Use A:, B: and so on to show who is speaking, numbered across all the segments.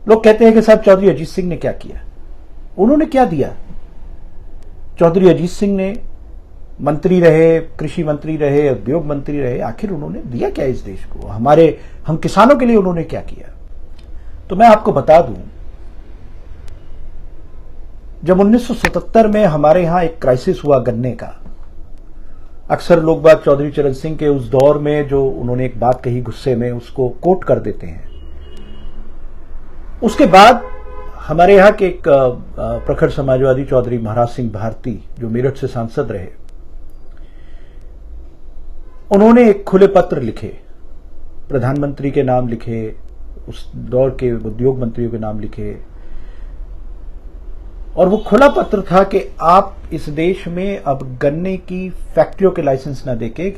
A: लोग कहते हैं कि साहब चौधरी अजीत सिंह ने क्या किया, उन्होंने क्या दिया? चौधरी अजीत सिंह ने मंत्री रहे, कृषि मंत्री रहे, उद्योग मंत्री रहे, आखिर उन्होंने दिया क्या इस देश को? हम किसानों के लिए उन्होंने क्या किया? तो मैं आपको बता दूं, जब 1977 में हमारे यहां एक क्राइसिस हुआ गन्ने का, अक्सर लोग बात चौधरी चरण सिंह के उस दौर में जो उन्होंने एक बात कही गुस्से में, उसको कोट कर देते हैं। उसके बाद हमारे यहां के एक प्रखर समाजवादी चौधरी महाराज सिंह भारती, जो मेरठ से सांसद रहे, उन्होंने एक खुले पत्र लिखे, प्रधानमंत्री के नाम लिखे, उस दौर के उद्योग मंत्रियों के नाम लिखे, और वो खुला पत्र था कि आप इस देश में अब गन्ने की फैक्ट्रियों के लाइसेंस ना देके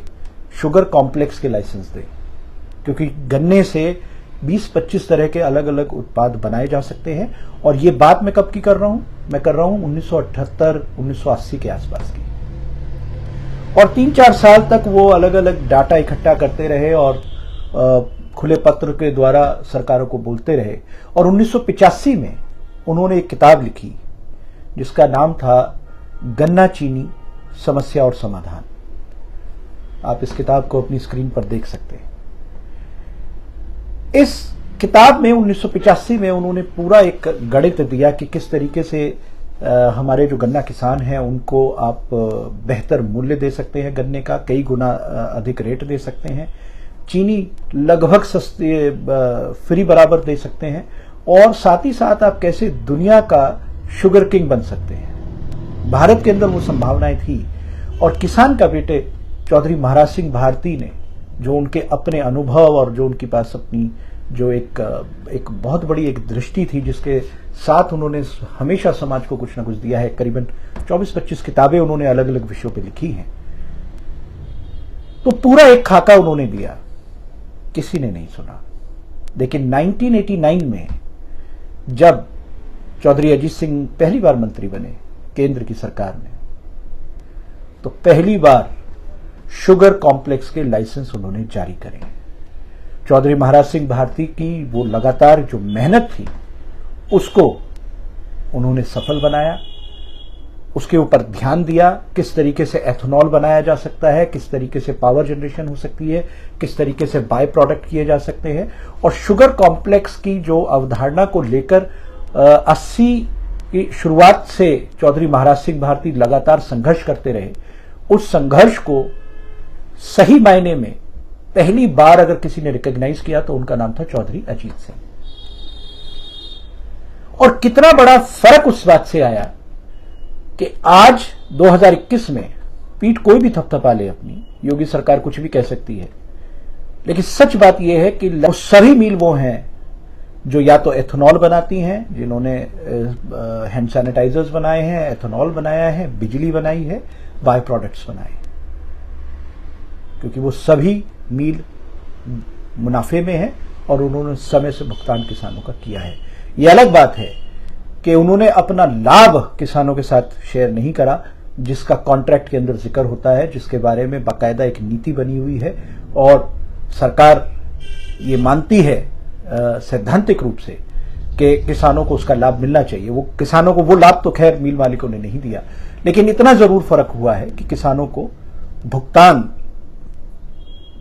A: शुगर कॉम्प्लेक्स के लाइसेंस दें, क्योंकि गन्ने से 20-25 तरह के अलग अलग उत्पाद बनाए जा सकते हैं। और ये बात मैं कब की कर रहा हूं? मैं कर रहा हूं 1978-1980 के आसपास की। और 3-4 साल तक वो अलग अलग डाटा इकट्ठा करते रहे और खुले पत्र के द्वारा सरकारों को बोलते रहे। और 1985 में उन्होंने एक किताब लिखी जिसका नाम था गन्ना चीनी समस्या और समाधान। आप इस किताब को अपनी स्क्रीन पर देख सकते हैं। इस किताब में 1985 में उन्होंने पूरा एक गणित दिया कि किस तरीके से हमारे जो गन्ना किसान हैं उनको आप बेहतर मूल्य दे सकते हैं, गन्ने का कई गुना अधिक रेट दे सकते हैं, चीनी लगभग सस्ती फ्री बराबर दे सकते हैं, और साथ ही साथ आप कैसे दुनिया का शुगर किंग बन सकते हैं। भारत के अंदर वो संभावनाएं थी। और किसान का बेटे चौधरी महाराज सिंह भारती ने, जो उनके अपने अनुभव और जो उनके पास अपनी जो एक बहुत बड़ी एक दृष्टि थी, जिसके साथ उन्होंने हमेशा समाज को कुछ ना कुछ दिया है, करीबन 24-25 किताबें उन्होंने अलग अलग विषयों पे लिखी हैं, तो पूरा एक खाका उन्होंने दिया, किसी ने नहीं सुना। लेकिन 1989 में जब चौधरी अजीत सिंह पहली बार मंत्री बने केंद्र की सरकार में, तो पहली बार शुगर कॉम्प्लेक्स के लाइसेंस उन्होंने जारी करे। चौधरी महाराज सिंह भारती की वो लगातार जो मेहनत थी उसको उन्होंने सफल बनाया, उसके ऊपर ध्यान दिया, किस तरीके से एथेनॉल बनाया जा सकता है, किस तरीके से पावर जनरेशन हो सकती है, किस तरीके से बाय प्रोडक्ट किए जा सकते हैं। और शुगर कॉम्प्लेक्स की जो अवधारणा को लेकर 80 की शुरुआत से चौधरी महाराज सिंह भारती लगातार संघर्ष करते रहे। उस संघर्ष को सही मायने में पहली बार अगर किसी ने रिकॉग्नाइज किया तो उनका नाम था चौधरी अजीत सिंह। और कितना बड़ा फर्क उस बात से आया कि आज 2021 में पीठ कोई भी थपथपा ले अपनी, योगी सरकार कुछ भी कह सकती है, लेकिन सच बात यह है कि सभी मिल वो हैं जो या तो एथेनॉल बनाती हैं, जिन्होंने हैंड सैनिटाइजर्स बनाए हैं, एथेनॉल बनाया है, बिजली बनाई है, बाय प्रोडक्ट्स बनाए, क्योंकि वो सभी मील मुनाफे में है और उन्होंने समय से भुगतान किसानों का किया है। ये अलग बात है कि उन्होंने अपना लाभ किसानों के साथ शेयर नहीं करा, जिसका कॉन्ट्रैक्ट के अंदर जिक्र होता है, जिसके बारे में बाकायदा एक नीति बनी हुई है और सरकार ये मानती है सैद्धांतिक रूप से कि किसानों को उसका लाभ मिलना चाहिए। वो किसानों को वो लाभ तो खैर मिल मालिकों ने नहीं दिया, लेकिन इतना जरूर फर्क हुआ है कि किसानों को भुगतान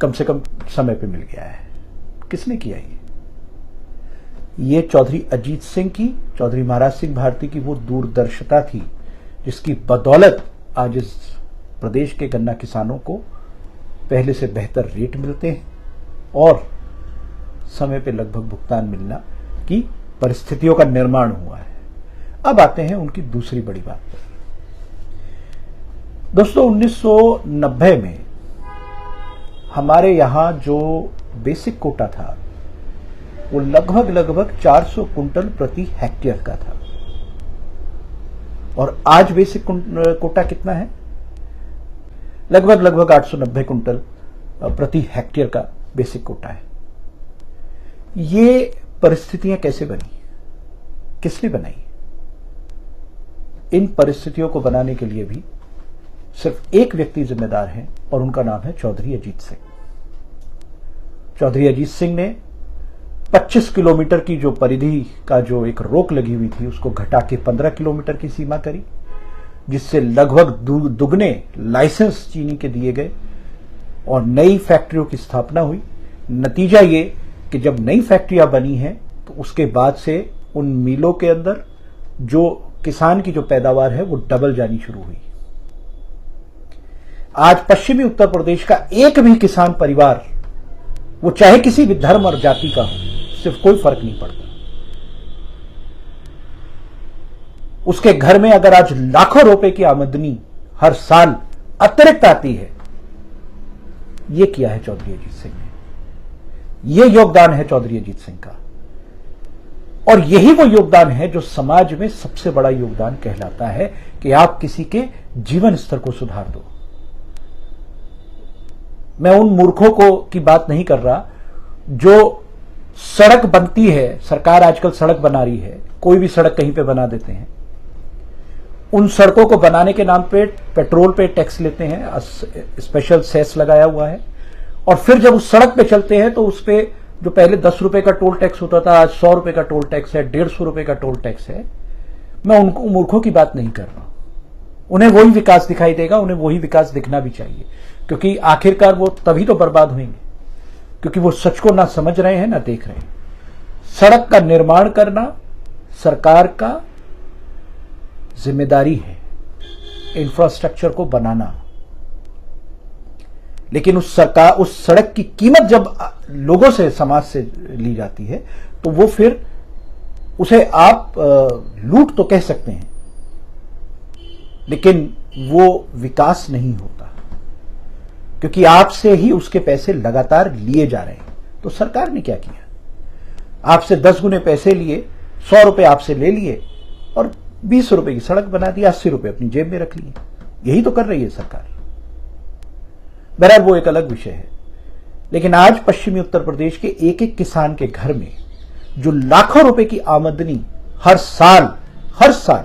A: कम से कम समय पे मिल गया है। किसने किया ये चौधरी अजीत सिंह की, चौधरी महाराज सिंह भारती की वो दूरदर्शिता थी जिसकी बदौलत आज इस प्रदेश के गन्ना किसानों को पहले से बेहतर रेट मिलते हैं और समय पे लगभग भुगतान मिलना की परिस्थितियों का निर्माण हुआ है। अब आते हैं उनकी दूसरी बड़ी बात पर। दोस्तों, 1990 में हमारे यहां जो बेसिक कोटा था वो लगभग 400 कुंटल प्रति हेक्टेयर का था, और आज बेसिक कोटा कितना है? लगभग 890 कुंटल प्रति हेक्टेयर का बेसिक कोटा है। ये परिस्थितियां कैसे बनी, किसने बनाई? इन परिस्थितियों को बनाने के लिए भी सिर्फ एक व्यक्ति जिम्मेदार है और उनका नाम है चौधरी अजीत सिंह। चौधरी अजीत सिंह ने 25 किलोमीटर की जो परिधि का जो एक रोक लगी हुई थी उसको घटा के 15 किलोमीटर की सीमा करी, जिससे लगभग दुगने लाइसेंस चीनी के दिए गए और नई फैक्ट्रियों की स्थापना हुई। नतीजा ये कि जब नई फैक्ट्रियां बनी हैं तो उसके बाद से उन मिलों के अंदर जो किसान की जो पैदावार है वो डबल जानी शुरू हुई। आज पश्चिमी उत्तर प्रदेश का एक भी किसान परिवार, वो चाहे किसी भी धर्म और जाति का हो, सिर्फ कोई फर्क नहीं पड़ता, उसके घर में अगर आज लाखों रुपए की आमदनी हर साल अतिरिक्त आती है, ये किया है चौधरी अजीत सिंह ने। ये योगदान है चौधरी अजीत सिंह का, और यही वो योगदान है जो समाज में सबसे बड़ा योगदान कहलाता है कि आप किसी के जीवन स्तर को सुधार दो। मैं उन मूर्खों को की बात नहीं कर रहा जो सड़क बनती है, सरकार आजकल सड़क बना रही है, कोई भी सड़क कहीं पे बना देते हैं, उन सड़कों को बनाने के नाम पे पेट्रोल पे टैक्स लेते हैं, स्पेशल सेस लगाया हुआ है, और फिर जब उस सड़क पे चलते हैं तो उस पे जो पहले 10 रुपए का टोल टैक्स होता था, आज 100 रुपए का टोल टैक्स है, 150 रुपए का टोल टैक्स है। मैं उनको मूर्खों की बात नहीं कर रहा, उन्हें वही विकास दिखाई देगा, उन्हें वही विकास दिखना भी चाहिए, क्योंकि आखिरकार वो तभी तो बर्बाद होंगे क्योंकि वो सच को ना समझ रहे हैं ना देख रहे हैं। सड़क का निर्माण करना सरकार का जिम्मेदारी है, इंफ्रास्ट्रक्चर को बनाना, लेकिन उस सड़क की कीमत जब लोगों से, समाज से ली जाती है तो वो फिर उसे आप लूट तो कह सकते हैं, लेकिन वो विकास नहीं होता, क्योंकि आपसे ही उसके पैसे लगातार लिए जा रहे हैं। तो सरकार ने क्या किया, आपसे 10 गुने पैसे लिए, 100 रुपए आपसे ले लिए और 20 रुपए की सड़क बना दी, 80 रुपए अपनी जेब में रख लिए। यही तो कर रही है सरकार। बहरहाल वो एक अलग विषय है, लेकिन आज पश्चिमी उत्तर प्रदेश के एक एक किसान के घर में जो लाखों रुपए की आमदनी हर साल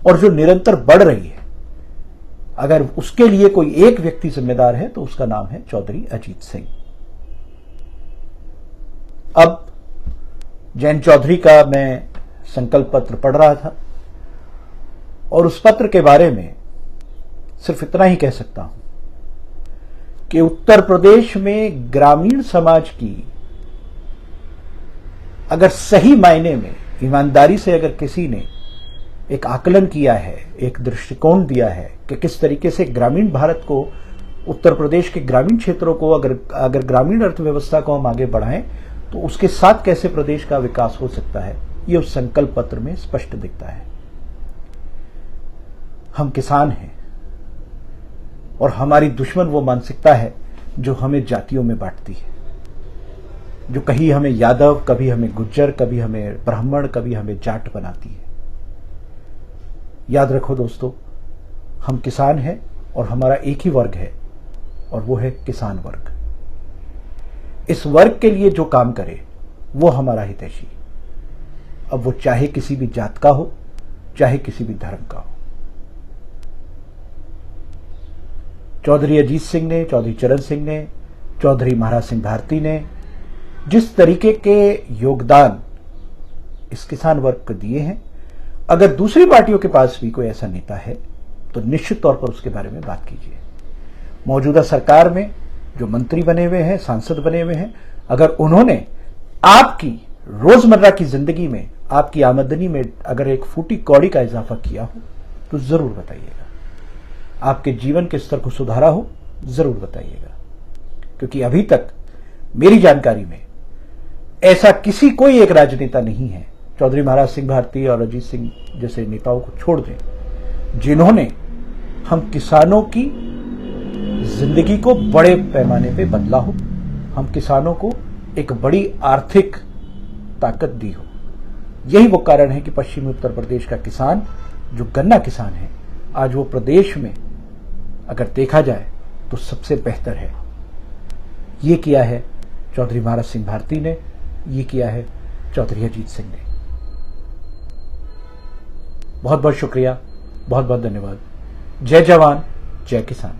A: और जो निरंतर बढ़ रही है, अगर उसके लिए कोई एक व्यक्ति जिम्मेदार है तो उसका नाम है चौधरी अजीत सिंह। अब जैन चौधरी का मैं संकल्प पत्र पढ़ रहा था और उस पत्र के बारे में सिर्फ इतना ही कह सकता हूं कि उत्तर प्रदेश में ग्रामीण समाज की अगर सही मायने में ईमानदारी से अगर किसी ने एक आकलन किया है, एक दृष्टिकोण दिया है कि किस तरीके से ग्रामीण भारत को, उत्तर प्रदेश के ग्रामीण क्षेत्रों को अगर ग्रामीण अर्थव्यवस्था को हम आगे बढ़ाएं तो उसके साथ कैसे प्रदेश का विकास हो सकता है, ये उस संकल्प पत्र में स्पष्ट दिखता है। हम किसान हैं और हमारी दुश्मन वो मानसिकता है जो हमें जातियों में बांटती है, जो कहीं हमें यादव, कभी हमें गुज्जर, कभी हमें ब्राह्मण, कभी हमें जाट बनाती है। याद रखो दोस्तों, हम किसान हैं और हमारा एक ही वर्ग है और वो है किसान वर्ग। इस वर्ग के लिए जो काम करे वो हमारा हितैषी, अब वो चाहे किसी भी जात का हो, चाहे किसी भी धर्म का हो। चौधरी अजीत सिंह ने, चौधरी चरण सिंह ने, चौधरी महाराज सिंह भारती ने जिस तरीके के योगदान इस किसान वर्ग को दिए हैं, अगर दूसरी पार्टियों के पास भी कोई ऐसा नेता है तो निश्चित तौर पर उसके बारे में बात कीजिए। मौजूदा सरकार में जो मंत्री बने हुए हैं, सांसद बने हुए हैं, अगर उन्होंने आपकी रोजमर्रा की जिंदगी में, आपकी आमदनी में अगर एक फूटी कौड़ी का इजाफा किया हो तो जरूर बताइएगा। आपके जीवन के स्तर को सुधारा हो, जरूर बताइएगा, क्योंकि अभी तक मेरी जानकारी में ऐसा कोई एक राजनेता नहीं है, चौधरी महाराज सिंह भारती और अजीत सिंह जैसे नेताओं को छोड़ दें, जिन्होंने हम किसानों की जिंदगी को बड़े पैमाने पे बदला हो, हम किसानों को एक बड़ी आर्थिक ताकत दी हो। यही वो कारण है कि पश्चिमी उत्तर प्रदेश का किसान, जो गन्ना किसान है, आज वो प्रदेश में अगर देखा जाए तो सबसे बेहतर है। ये किया है चौधरी महाराज सिंह भारती ने, ये किया है चौधरी अजीत सिंह ने। बहुत बहुत शुक्रिया, बहुत बहुत धन्यवाद। जय जवान, जय किसान।